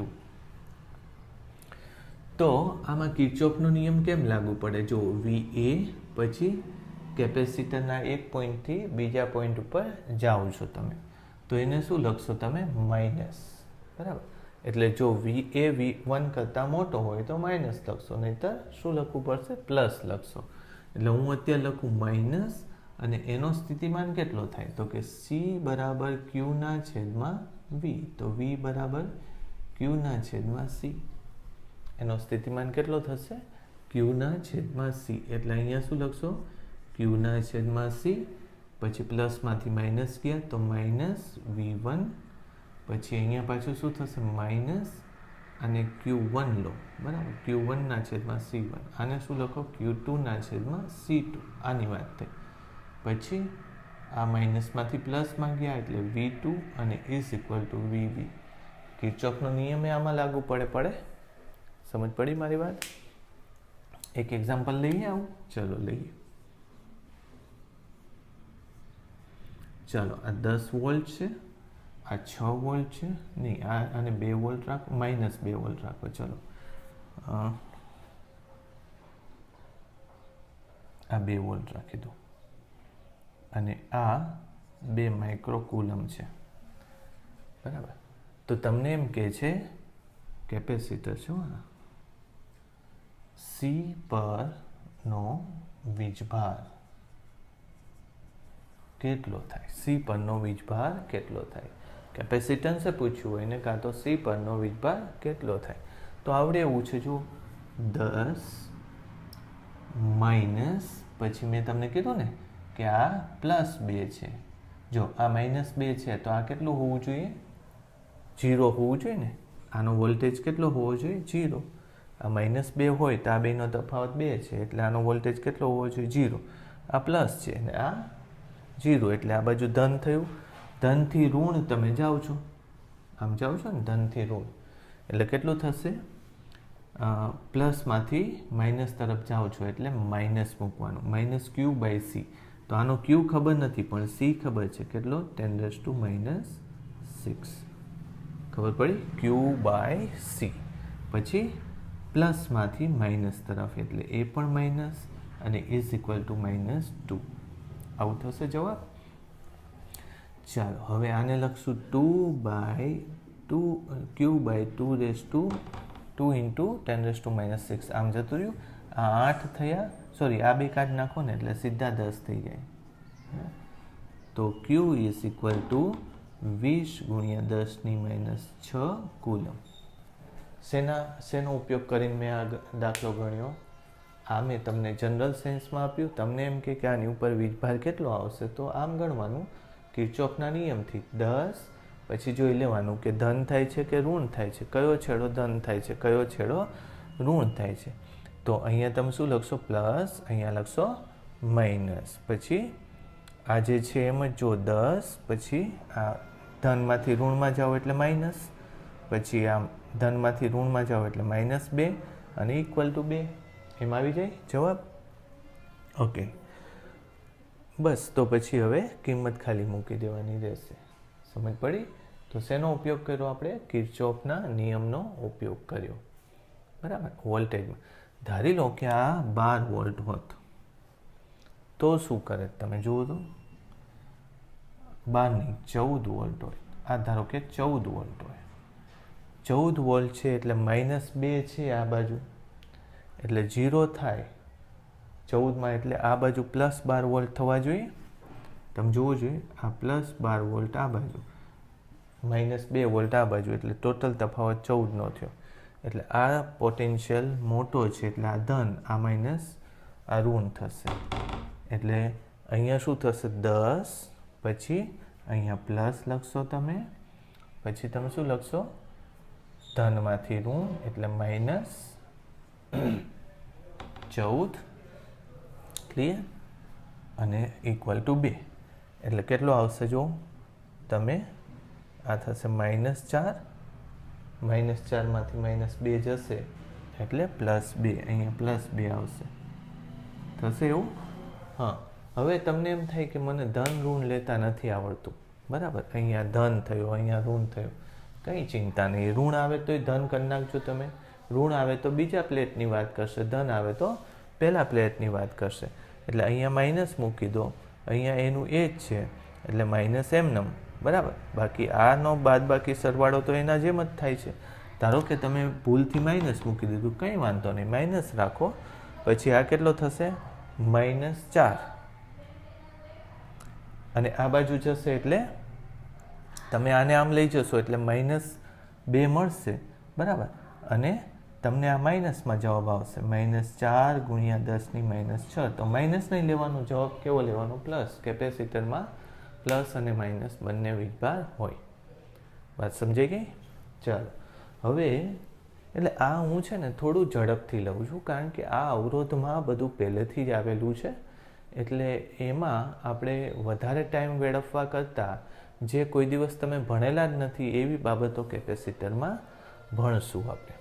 તો આમાં કિર્ચોફનો નિયમ કેમ લાગુ પડે? જો VA પછી કેપેસિટરના એક પોઈન્ટથી બીજા પોઈન્ટ ઉપર જાઓ છો તમે, તો એને શું લખશો તમે? માઇનસ, બરાબર? એટલે જો VA V1 કરતાં મોટો હોય તો માઇનસ લખશો, નહીંતર શું લખવું પડશે? પ્લસ લખશો. એટલે હું અત્યારે લખું માઇનસ, અને એનો સ્થિતિમાન કેટલો થાય? તો કે C બરાબર Q/V. તો V બરાબર Q/C. એનો સ્થિતિમાન કેટલો થશે? Q/C. એટલે અહીંયા શું લખશો? Q/C. પછી પ્લસમાંથી માઇનસ ગયા તો માઇનસ V1. પછી અહીંયા પાછું શું થશે? માઇનસ, અને Q1 લો, બરાબર? Q1/C1. આને શું લખો? Q2/C2. આની વાત થઈ. પછી આ માઇનસમાંથી પ્લસમાં ગયા એટલે V2 અને =VV. કિર્ચોફનો નિયમ આમાં લાગુ પડે. સમજ પડી મારી વાત? એક એક્ઝામ્પલ લઈએ આવું. ચલો લઈએ. ચાલો આ 10 વોલ્ટ છે, આ 6 વોલ્ટ છે, નહીં આને 2 વોલ્ટ રાખો, -2 વોલ્ટ રાખો. ચલો આ 2 વોલ્ટ રાખી દો, અને આ 2 માઇક્રોકુલમ છે, બરાબર? તો તમને એમ કહે છે કેપેસિટર છે, C પરનો વીજભાર કેટલો થાય? C પરનો વીજભાર કેટલો થાય? કેપેસિટન્સે પૂછ્યું હોય ને, કાં તો C પરનો વીજભાર કેટલો થાય? તો આવડે એવું છે. જો 10 માઇનસ, પછી મેં તમને કીધું ને કે આ +2 છે. જો આ -2 છે તો આ કેટલું હોવું જોઈએ? 0 હોવું જોઈએ ને. આનો વોલ્ટેજ કેટલો હોવો જોઈએ? 0. આ -2 હોય તો આ બેનો તફાવત 2 છે, એટલે આનો વોલ્ટેજ કેટલો હોવો જોઈએ? 0. આ પ્લસ છે અને આ 0, એટલે આ બાજુ ધન થયું. ધનથી ઋણ તમે જાઓ છો, આમ જાઓ છો ને, ધનથી ઋણ, એટલે કેટલું થશે? પ્લસમાંથી માઇનસ તરફ જાઓ છો એટલે માઇનસ મૂકવાનું, -Q/C. તો આનો Q ખબર નથી પણ C ખબર છે. કેટલો? 10⁻⁶. ખબર પડી? Q/C. પછી પ્લસમાંથી માઇનસ તરફ એટલે એ પણ માઇનસ, અને =2. આવું થશે જવાબ. ચાલો હવે આને લખશું 2/2 q/2 ઇન્ટુ 10⁻⁻6 આમ જતું રહ્યું. આ 8 થયા, સોરી આ બે કાઢ નાખો ને એટલે સીધા 10 થઈ જાય. તો q is equal two 20 × 10⁻6 coulomb. શેનો ઉપયોગ કરીને મેં આ દાખલો ગણ્યો? આ મેં તમને જનરલ સેન્સમાં આપ્યું. તમને એમ કે આની ઉપર વીજભાર કેટલો આવશે, તો આમ ગણવાનું કિર્ચોફના નિયમથી 10, પછી જોઈ લેવાનું કે ધન થાય છે કે ઋણ થાય છે, કયો છેડો ધન થાય છે, કયો છેડો ઋણ થાય છે. તો અહીંયા તમે શું લખશો? પ્લસ, અહીંયા લખશો માઇનસ. પછી આ જે છે એમ જ જો 10, પછી આ ધનમાંથી ઋણમાં જાઓ એટલે માઇનસ, પછી આમ ધનમાંથી ઋણમાં જાઓ એટલે -2 અને ઇક્વલ ટુ 2 એમ આવી જાય જવાબ. ઓકે, બસ તો પછી હવે કિંમત ખાલી મૂકી દેવાની રહેશે. સમજ પડી? તો શેનો ઉપયોગ કર્યો આપણે? કિર્ચોફના નિયમનો ઉપયોગ કર્યો. બરાબર. વોલ્ટેજમાં ધારી લો કે આ 12 વોલ્ટ હોત તો શું કરે તમે જુઓ તો? 12 નહીં, 14 વોલ્ટ હોય. આ ધારો કે 14 વોલ્ટ હોય. 14 વોલ્ટ છે એટલે -2 છે આ બાજુ, એટલે 0 થાય 14માં, એટલે આ બાજુ +12 વોલ્ટ થવા જોઈએ. તમે જોવું જોઈએ આ +12 વોલ્ટ આ બાજુ, -2 વોલ્ટ આ બાજુ, એટલે ટોટલ તફાવત 14નો થયો. એટલે આ પોટેન્શિયલ મોટો છે એટલે આ ધન, આ માઇનસ, આ ઋણ થશે. એટલે અહીંયા શું થશે? 10, પછી અહીંયા પ્લસ લખશો તમે, પછી તમે શું લખશો? ધનમાંથી ઋણ એટલે -14, ક્લિયર, અને ઇક્વલ ટુ 2. એટલે કેટલો આવશે જો તમે? આ થશે -4, -4માંથી -2 જશે એટલે +2, અહીંયા +2 આવશે. થશે એવું? હા. હવે તમને એમ થાય કે મને ધન ઋણ લેતા નથી આવડતું, બરાબર. અહીંયા ધન થયું, અહીંયા ઋણ થયું, કંઈ ચિંતા નહીં. ઋણ આવે તોય ધન કરી નાખજો તમે, ઋણ આવે તો બીજા પ્લેટની વાત કરશે, ધન આવે તો પહેલા પ્લેટની વાત કરશે. એટલે અહીંયા માઇનસ મૂકી દો, અહીંયા એનું એ જ છે એટલે માઇનસ એમનેમ, બરાબર. બાકી આનો બાદબાકી સરવાળો તો એના જેમ જ થાય છે. ધારો કે તમે ભૂલથી માઇનસ મૂકી દીધું, કંઈ વાંધો નહીં, માઇનસ રાખો. પછી આ કેટલો થશે? -4, અને આ બાજુ જશે એટલે તમે આને આમ લઈ જશો એટલે -2 મળશે, બરાબર. અને તમને આ માઇનસમાં જવાબ આવશે -4 × 10⁻6. તો માઇનસ નહીં લેવાનો, જવાબ કેવો લેવાનો? પ્લસ. કેપેસિટરમાં પ્લસ અને માઇનસ બંને વીજભાર હોય. વાત સમજાઈ ગઈ? ચાલો હવે એટલે આ હું છે ને થોડું ઝડપથી લઉં છું, કારણ કે આ અવરોધમાં બધું પહેલેથી જ આવેલું છે. એટલે એમાં આપણે વધારે ટાઈમ વેડફવા કરતાં જે કોઈ દિવસ તમે ભણેલા જ નથી એવી બાબતો કેપેસિટરમાં ભણશું આપણે.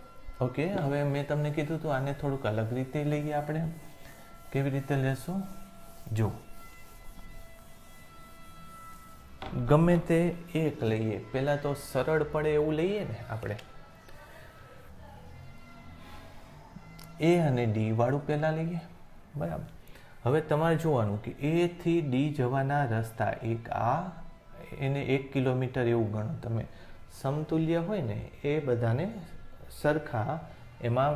ઓકે, હવે મેં તમને કીધું તો આને થોડુંક અલગ રીતે લઈએ આપણે. કેવી રીતે લેશું? જો ગમે તે એક લઈએ, પહેલાં તો સરળ પડે એવું લઈએ ને આપણે. એ અને ડી વાળું પહેલાં લઈએ, બરાબર. હવે તમારે જોવાનું કે એ થી ડી જવાના રસ્તા એક આ, એને 1 કિલોમીટર એવું ગણો તમે. સમતુલ્ય હોય ને એ બધાને સરખા એમાં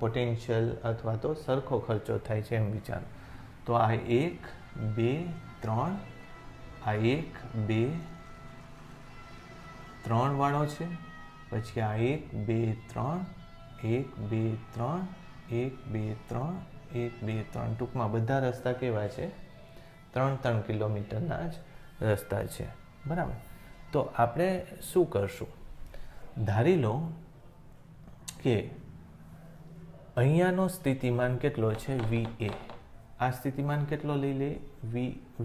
પોટેન્શિયલ અથવા તો સરખો ખર્ચો થાય છે એમ વિચારો. તો આ 1, 2, 3, આ 1, 2, 3 વાળો છે. પછી આ 1, 2, 3, 1, 2, 3, 1, 2, 3, 1, 2, 3. ટૂંકમાં બધા રસ્તા કેવા છે? 3 કિલોમીટરના જ રસ્તા છે, બરાબર. તો આપણે શું કરશું? ધારી લો કે અહીંયાનો સ્થિતિમાન કેટલો છે? VA. આ સ્થિતિમાન કેટલો લઈ લે?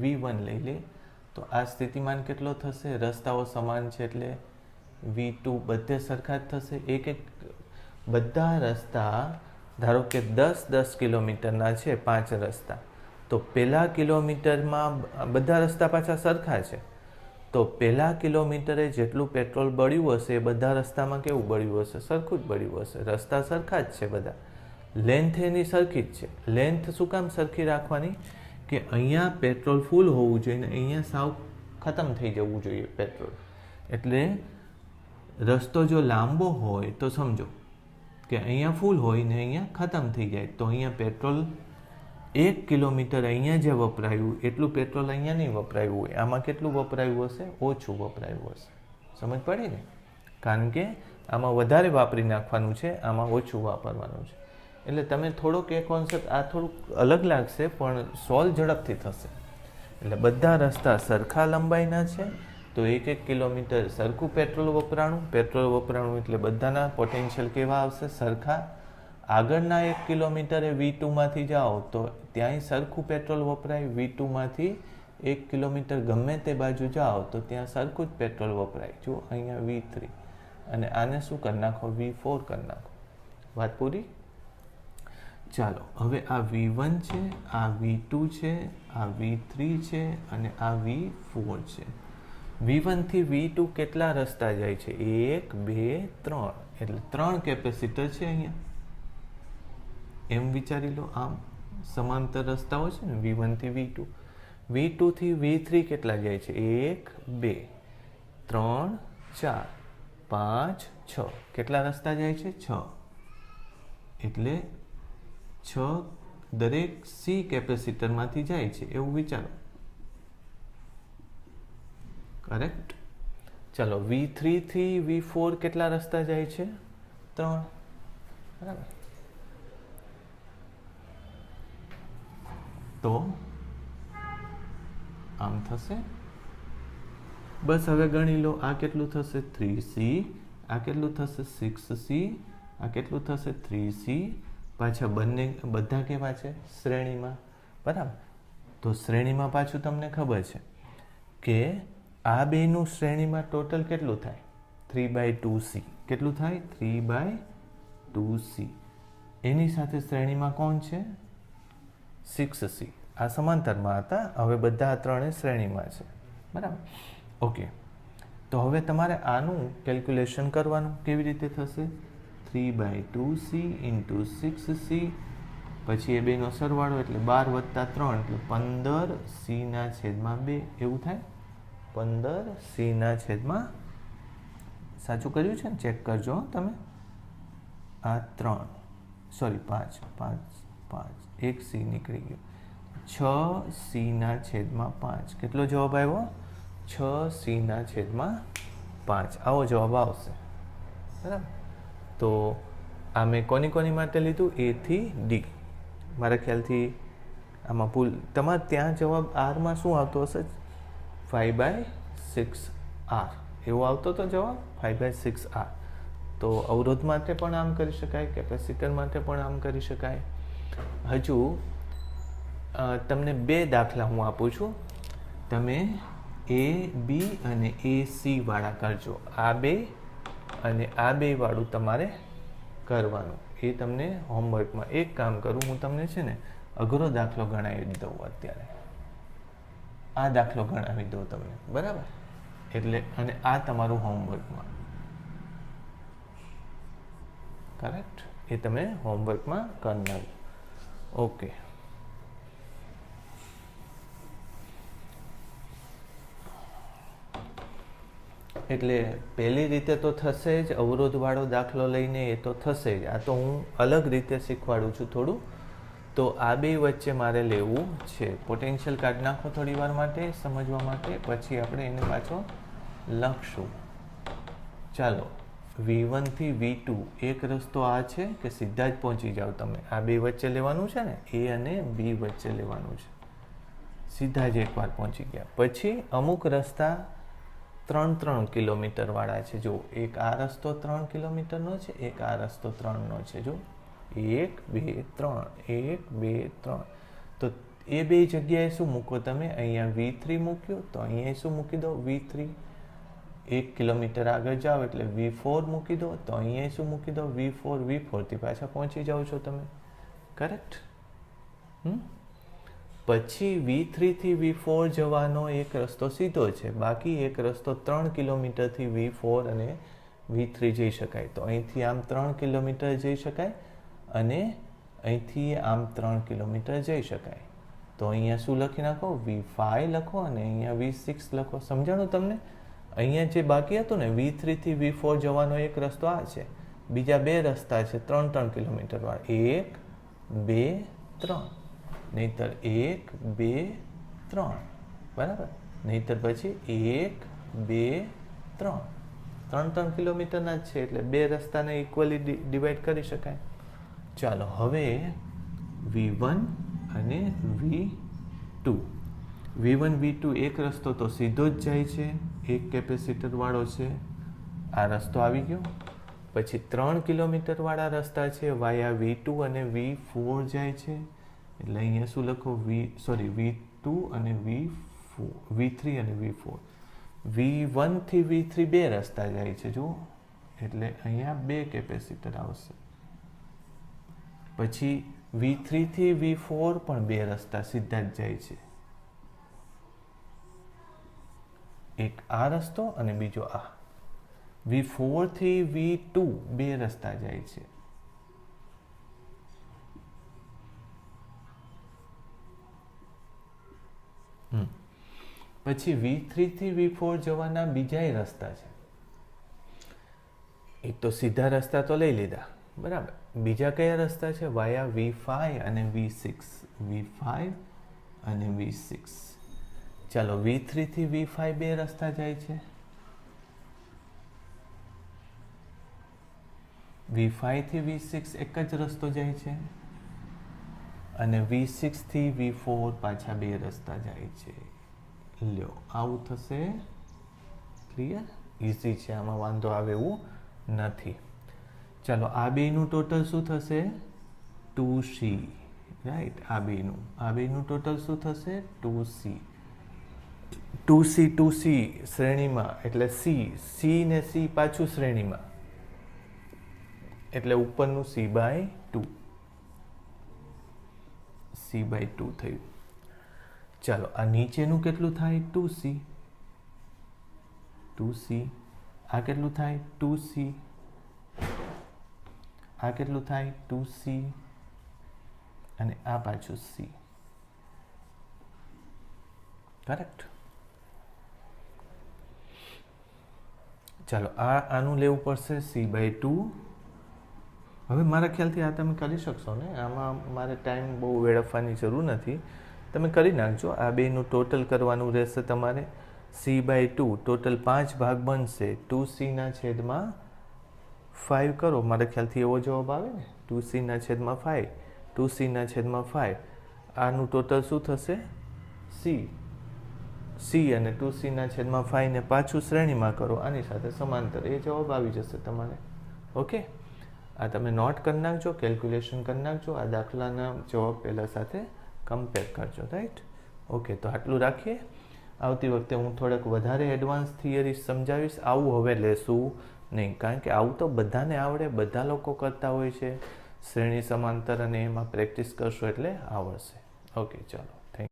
V1 લઈ લે. તો આ સ્થિતિમાન કેટલો થશે? રસ્તાઓ સમાન છે એટલે V2 બધે સરખા જ થશે. એક બધા રસ્તા ધારો કે 10 કિલોમીટરના છે, 5 રસ્તા. તો પહેલા કિલોમીટરમાં બધા રસ્તા પાછા સરખા છે. તો પહેલા કિલોમીટરે જેટલું પેટ્રોલ બળ્યું હશે એ બધા રસ્તામાં કેવું બળ્યું હશે? સરખું જ બળ્યું હશે. રસ્તા સરખા જ છે બધા, લેન્થ એની સરખી જ છે. લેન્થ શું કામ સરખી રાખવાની? કે અહીંયા પેટ્રોલ ફૂલ હોવું જોઈએ ને અહીંયા સાવ ખતમ થઈ જવું જોઈએ પેટ્રોલ. એટલે રસ્તો જો લાંબો હોય તો સમજો કે અહીંયા ફૂલ હોય ને અહીંયા ખતમ થઈ જાય, તો અહીંયા પેટ્રોલ 1 કિલોમીટર અહીંયા જે વપરાયું એટલું પેટ્રોલ અહીંયા નહીં વપરાયું હોય. આમાં કેટલું વપરાયું હશે? ઓછું વપરાયું હશે. સમજ પડી ને? કારણ કે આમાં વધારે વાપરી નાખવાનું છે, આમાં ઓછું વાપરવાનું છે. એટલે તમે થોડોક એ કોન્સેપ્ટ આ થોડુંક અલગ લાગશે પણ સોલ્વ ઝડપથી થશે. એટલે બધા રસ્તા સરખા લંબાઈના છે તો 1 કિલોમીટર સરખું પેટ્રોલ વપરાણું એટલે બધાના પોટેન્શિયલ કેવા આવશે? સરખા. આગળના 1 કિલોમીટરે V2માંથી જાઓ તો ત્યાંય સરખું પેટ્રોલ વપરાય. V2માંથી 1 કિલોમીટર ગમે તે બાજુ જાઓ તો ત્યાં સરખું જ પેટ્રોલ વપરાય. જો અહીંયા V3 અને આને શું કરી નાખો? V4 કરી નાખો. વાત પૂરી? ચાલો હવે આ V1 છે, આ V2 છે, આ V3 છે અને આ V4 છે. V1 થી V2 કેટલા રસ્તા જાય છે? 1 2 3. એટલે 3 કેપેસિટર છે અહીંયા. એમ વિચારી લો, આમ સમાંતર રસ્તાઓ છે ને V1 થી V2. V2 થી V3 કેટલા જાય છે? 1 2 3 4 5 6. કેટલા રસ્તા જાય છે? 6. એટલે 6 દરેક C કેપેસિટરમાંથી જાય છે એવું વિચારો. કરેક્ટ? ચાલો V3 થી V4 કેટલા રસ્તા જાય છે? 3. બરાબર. તો આમ થશે. બસ હવે ગણી લો, આ કેટલું થશે? 3C. આ કેટલું થશે? 6C. આ કેટલું થશે? 3C. પાછા બધા કેવા છે? શ્રેણીમાં. બરાબર. તો શ્રેણીમાં પાછું તમને ખબર છે કે આ બેનું શ્રેણીમાં ટોટલ કેટલું થાય? 3/2C. કેટલું થાય? 3/2C. એની સાથે શ્રેણીમાં કોણ છે? 6C. આ સમાંતરમાં હતા, હવે બધા આ ત્રણે શ્રેણીમાં છે. બરાબર. ઓકે, તો હવે તમારે આનું કેલ્ક્યુલેશન કરવાનું. કેવી રીતે થશે? 3/2C into 6C, પછી એ બેનો સરવાળો એટલે 12 + 3 એટલે 15C/2. એવું થાય? 15C/, સાચું કર્યું છે ને? ચેક કરજો તમે. આ 3 સોરી 5 એક C નીકળી ગયો. 6C/5. કેટલો જવાબ આવ્યો? 6C/5. આવો જવાબ આવશે. બરાબર. તો આ મેં કોની માટે લીધું? A થી D. મારા ખ્યાલથી આમાં ભૂલ તમારે ત્યાં જવાબ આરમાં શું આવતો હશે? 5/6R એવો આવતો હતો જવાબ. 5/6R. તો અવરોધ માટે પણ આમ કરી શકાય, કેપેસિટર માટે પણ આમ કરી શકાય. હજુ તમને 2 દાખલા હું આપું છું. તમે A B અને AC વાળા કરજો. આ 2 અને આ 2 વાળું તમારે કરવાનું. એ તમને હોમવર્કમાં એક કામ કરું, હું તમને છે ને અઘરો દાખલો ગણાવી દઉં અત્યારે. આ દાખલો ગણાવી દઉં તમને. બરાબર. એટલે અને આ તમારું હોમવર્કમાં. કરેક્ટ? એ તમે હોમવર્કમાં કરનાર. ઓકે. એટલે પહેલી રીતે તો થશે જ, અવરોધવાળો દાખલો લઈને એ તો થશે જ. આ તો હું અલગ રીતે શીખવાડું છું થોડું. તો આ 2 વચ્ચે મારે લેવું છે. પોટેન્શિયલ કાઢી નાખો થોડી વાર માટે સમજવા માટે, પછી આપણે એને પાછો લખશું. ચાલો V1 થી V2 એક રસ્તો આ છે કે સીધા જ પહોંચી જાઓ તમે. આ 2 વચ્ચે લેવાનું છે ને, A અને B વચ્ચે લેવાનું છે. સીધા જ એકવાર પહોંચી ગયા. પછી અમુક રસ્તા 3 કિલોમીટર વાળા છે. જો એક આ રસ્તો 3 કિલોમીટરનો છે, એક આ રસ્તો 3નો છે. જો 1 2 3 1 2 3. તો એ 2 જગ્યાએ શું મૂકો તમે? અહીંયા V3 મૂક્યું તો અહીંયા શું મૂકી દો? V3. 1 કિલોમીટર આગળ જાઓ એટલે V4 મૂકી દો તો અહીંયા શું મૂકી દો? V4. V4 થી પાછા પહોંચી જાઓ છો તમે. કરેક્ટ? પછી V3 થી V4 જવાનો એક રસ્તો સીધો છે, બાકી એક રસ્તો 3 કિલોમીટરથી V4 અને V3 જઈ શકાય. તો અહીંથી આમ 3 કિલોમીટર જઈ શકાય અને અહીંથી આમ 3 કિલોમીટર જઈ શકાય. તો અહીંયા શું લખી નાખો, V5 લખો અને અહીંયા V6 લખો. સમજાણું તમને? અહીંયા જે બાકી હતું ને V3 થી V4 જવાનો એક રસ્તો આ છે, બીજા બે રસ્તા છે 3-3 કિલોમીટર વાળા, 1 2 3, નહીતર 1 2 3, બરાબર, નહીતર પછી 1 2 3, 3-3 કિલોમીટરના જ છે એટલે બે રસ્તાને ઇક્વલી ડિવાઈડ કરી શકાય. ચાલો હવે V1 અને V2, V1 V2 એક રસ્તો તો સીધો જ જાય છે, એક કેપેસિટર વાળો છે, આ રસ્તો આવી ગયો. પછી 3 કિલોમીટર વાળા રસ્તા છે વાયા V2 અને V4 જાય છે, એટલે અહીંયા શું લખો, V2 અને V3 અને V4. V1 થી V3 બે રસ્તા જાય છે જુઓ, એટલે અહીંયા બે કેપેસિટર આવશે. પછી V3 થી V4 પણ બે રસ્તા સીધા જ જાય છે, એક આ રસ્તો અને બીજો આ. V4 થી V2 બે રસ્તા જાય છે, પછી V3 થી V4 જવાના બીજાય રસ્તા છે. એક તો સીધા રસ્તા તો લઈ લીધા, બરાબર, બીજા કયા રસ્તા છે, વાયા V5 અને V6, V5 અને V6. ચાલો V3 થી V5 બે રસ્તા જાય છે, V5 થી V6 એક જ રસ્તો જાય છે, અને V6 થી V4 પાછા બે રસ્તા જાય છે. લ્યો આવું થશે. ક્લિયર? ઇઝી છે, આમાં વાંધો આવે એવું નથી. ચાલો આ બેનું ટોટલ શું થશે, 2C, રાઈટ. આ બેનું ટોટલ શું થશે, 2C. 2C શ્રેણીમાં એટલે C ને C પાછું શ્રેણીમાં, એટલે ઉપરનું C/2 થયું. ચાલો આ નીચેનું કેટલું થાય, 2C. આ કેટલું થાય, 2C. આ કેટલું થાય, 2C, અને આ પાછું C. કરેક્ટ? ચાલો આનું લેવું પડશે C/2. હવે મારા ખ્યાલથી આ તમે કરી શકશો ને, આમાં મારે ટાઈમ બહુ વેડફવાની જરૂર નથી, તમે કરી નાખજો. આ બેનું ટોટલ કરવાનું રહેશે તમારે. C/2 ટોટલ 5 ભાગ બનશે, 2C/5 કરો, મારા ખ્યાલથી એવો જવાબ આવે ને, 2C/5, 2C/5. આનું ટોટલ શું થશે, C અને 2C/5 ને પાછું શ્રેણીમાં કરો, આની સાથે સમાંતર, એ જવાબ આવી જશે તમારે. ઓકે, આ તમે નોટ કરી નાખજો, કેલ્ક્યુલેશન કરી નાખજો, આ દાખલાના જવાબ પહેલાં સાથે કમ્પેર કરજો, રાઈટ? ઓકે, તો આટલું રાખીએ. આવતી વખતે હું થોડાક વધારે એડવાન્સ થિયરી સમજાવીશ. આવું હવે લેશું નહીં, કારણ કે આવું તો બધાને આવડે, બધા લોકો કરતા હોય છે. શ્રેણી સમાંતર અને એમાં પ્રેક્ટિસ કરશો એટલે આવડશે. ઓકે, ચાલો.